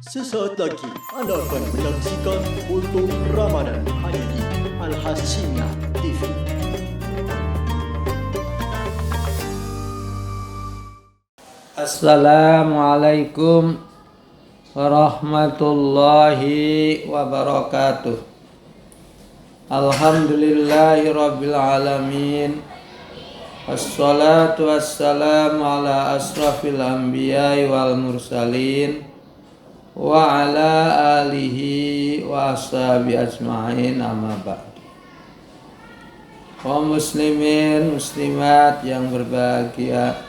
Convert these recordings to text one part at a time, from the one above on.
Sesaat lagi Anda akan menyaksikan Kultur Ramadan hanya di Al-Hashimiyah TV. Assalamualaikum warahmatullahi wabarakatuh. Alhamdulillahirabbil alamin. Wassalatu wassalamu ala asrafil anbiya'i wal mursalin wa ala alihi wa ashabi ajma'in, amma ba'du. Kaum muslimin muslimat yang berbahagia,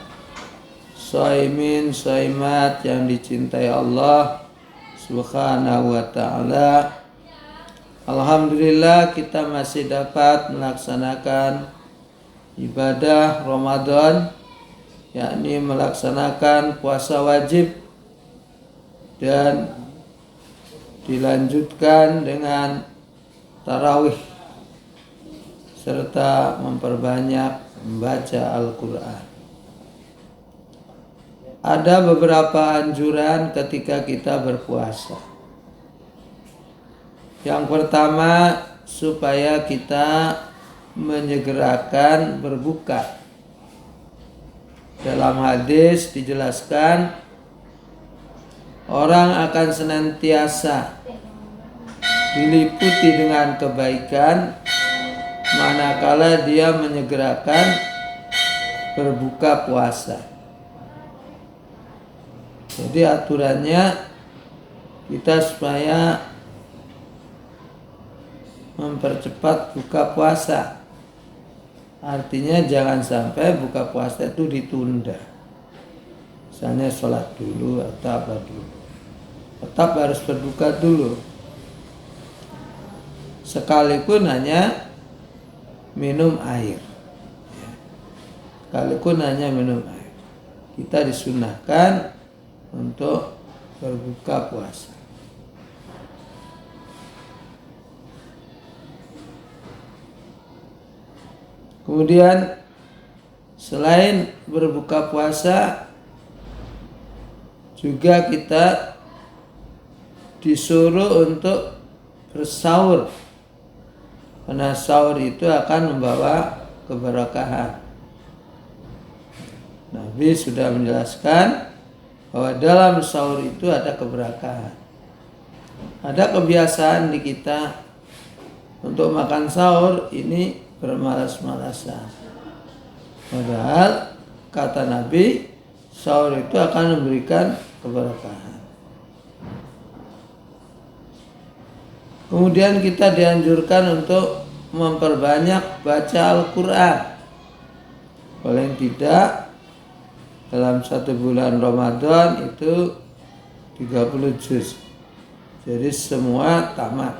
shaimin shaimat yang dicintai Allah Subhanahu wa ta'ala, alhamdulillah kita masih dapat melaksanakan ibadah Ramadan, yakni melaksanakan puasa wajib dan dilanjutkan dengan tarawih serta memperbanyak membaca Al-Quran. Ada beberapa anjuran ketika kita berpuasa. Yang pertama, supaya kita menyegerakan berbuka. Dalam hadis dijelaskan, orang akan senantiasa diliputi dengan kebaikan manakala dia menyegerakan berbuka puasa. Jadi aturannya kita supaya mempercepat buka puasa. Artinya jangan sampai buka puasa itu ditunda. Misalnya sholat dulu atau apa dulu. Tetap harus berbuka dulu. Sekalipun hanya minum air. Sekalipun hanya minum air. Kita disunahkan untuk berbuka puasa. Kemudian selain berbuka puasa, juga kita disuruh untuk bersahur, karena sahur itu akan membawa keberkahan. Nabi sudah menjelaskan bahwa dalam sahur itu ada keberkahan. Ada kebiasaan di kita untuk makan sahur ini bermalas-malasan. Padahal kata Nabi, sahur itu akan memberikan keberkahan. Kemudian kita dianjurkan untuk memperbanyak baca Al-Quran. Paling tidak dalam satu bulan Ramadan itu 30 juz. Jadi semua tamat.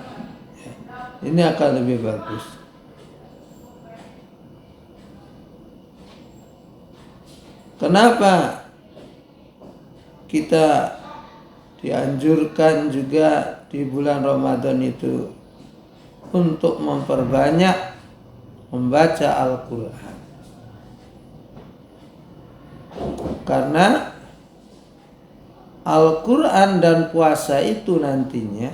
Ini akan lebih bagus. Kenapa kita dianjurkan juga di bulan Ramadan itu untuk memperbanyak membaca Al-Quran? Karena Al-Quran dan puasa itu nantinya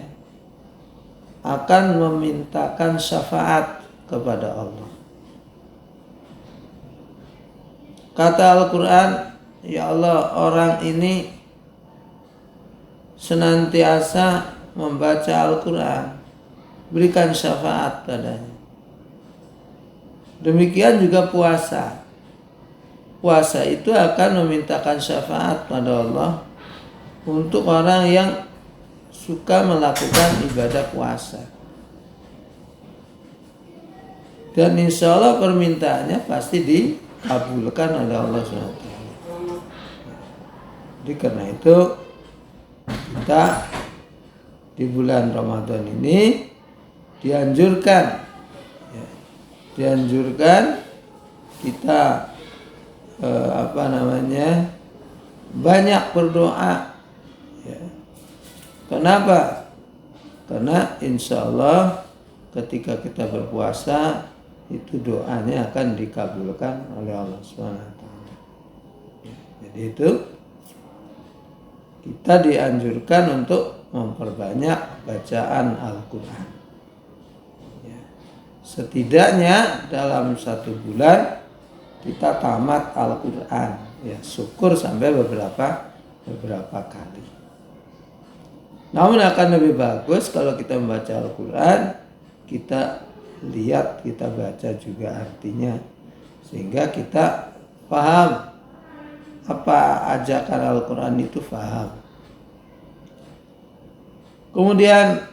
akan memintakan syafaat kepada Allah. Kata Al-Quran, ya Allah, orang ini senantiasa membaca Al-Quran, berikan syafaat padanya. Demikian juga puasa. Puasa itu akan memintakan syafaat pada Allah untuk orang yang suka melakukan ibadah puasa. Dan insya Allah permintaannya pasti dikabulkan oleh Allah SWT. Jadi karena itu kita di bulan Ramadan ini dianjurkan kita banyak berdoa. Kenapa? Karena insya Allah ketika kita berpuasa itu doanya akan dikabulkan oleh Allah SWT. Jadi itu kita dianjurkan untuk memperbanyak bacaan Al-Quran. Ya. Setidaknya dalam 1 bulan kita tamat Al-Quran. Ya, syukur sampai beberapa kali. Namun akan lebih bagus kalau kita membaca Al-Quran, kita lihat, kita baca juga artinya, sehingga kita paham apa ajakan Al-Quran itu, paham. Kemudian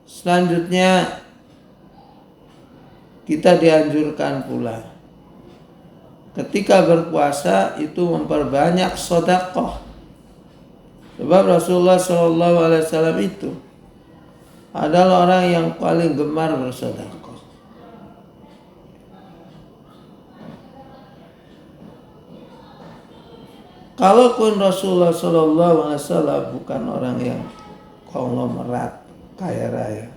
selanjutnya kita dianjurkan pula ketika berpuasa itu memperbanyak sedekah. Sebab Rasulullah SAW itu adalah orang yang paling gemar bersedekah. Kalaupun Rasulullah SAW bukan orang yang konglomerat, kaya raya,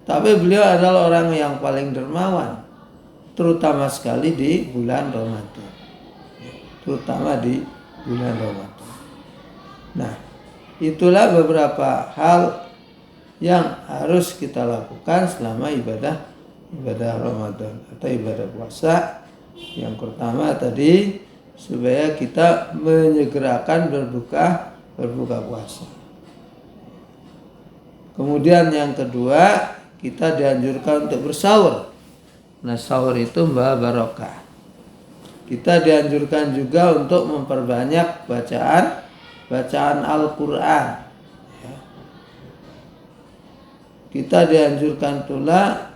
tapi beliau adalah orang yang paling dermawan, terutama sekali di bulan Ramadan. Nah, itulah beberapa hal yang harus kita lakukan selama ibadah Ramadan atau ibadah puasa. Yang pertama tadi, supaya kita menyegerakan berbuka puasa. Kemudian yang kedua, kita dianjurkan untuk bersahur. Nah, sahur itu membawa barokah. Kita dianjurkan juga untuk memperbanyak bacaan Al-Quran. Ya. Kita dianjurkan pula,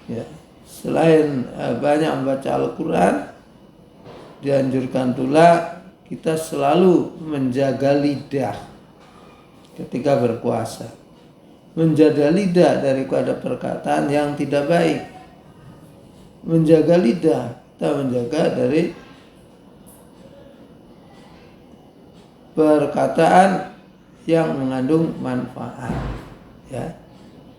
ya, selain banyak membaca Al-Quran, dianjurkan pula kita selalu menjaga lidah ketika berpuasa. Menjaga lidah daripada perkataan yang tidak baik. Menjaga lidah, kita menjaga dari perkataan yang mengandung manfaat. Ya.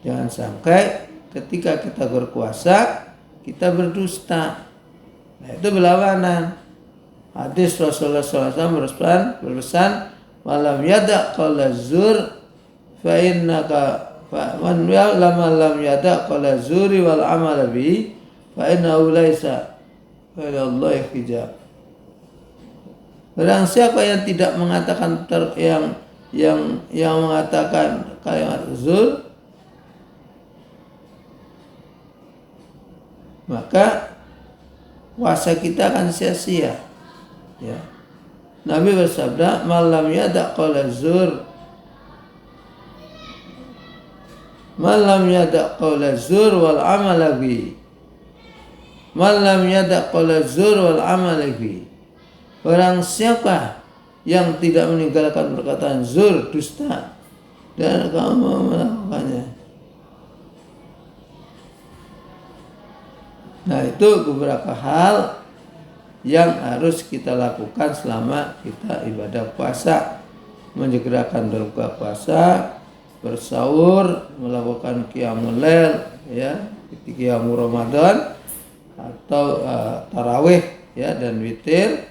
Jangan sampai ketika kita berpuasa kita berdusta. Nah, itu berlawanan. Hadis Rasulullah SAW berpesan, "Malam yada' qala zur fa innaka man lam yada' qala zuri wal amal bi fa innahu laisa Allah hijab." Barang siapa yang tidak mengatakan yang mengatakan kalimat zur, maka puasa kita akan sia-sia. Ya. Nabi bersabda, "Malam yada' qala zur, malam yada' qala zur wal amal bi. Malam yada' qala zur wal amal bi." Barang siapa yang tidak meninggalkan perkataan zur, dusta, dan kamu melakukannya. Nah, itu beberapa hal yang harus kita lakukan selama kita ibadah puasa. Menyegerakan berbuka puasa, bersahur, melakukan qiyamul lail, ya, qiyamul Ramadan atau tarawih, ya, dan witir.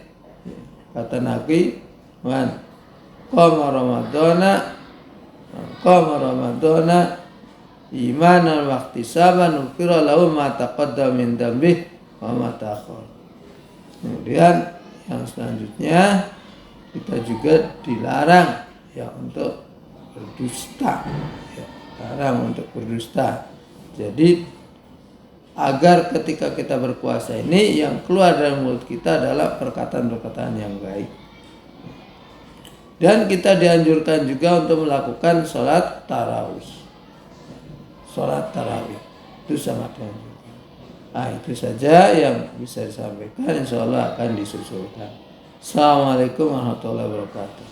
Kata Nabi, "Man qama Ramadana imanan wa ihtisaban ufira lahu ma taqaddama min dhanbihi wa ma ta'akhkhar." Kemudian yang selanjutnya kita juga dilarang, ya, untuk berdusta, ya, larang untuk berdusta. Jadi agar ketika kita berpuasa ini yang keluar dari mulut kita adalah perkataan-perkataan yang baik. Dan kita dianjurkan juga untuk melakukan sholat tarawih. Sholat tarawih itu sangat dianjurkan. Nah, itu saja yang bisa disampaikan. Insya Allah akan disusulkan. Assalamualaikum warahmatullahi wabarakatuh.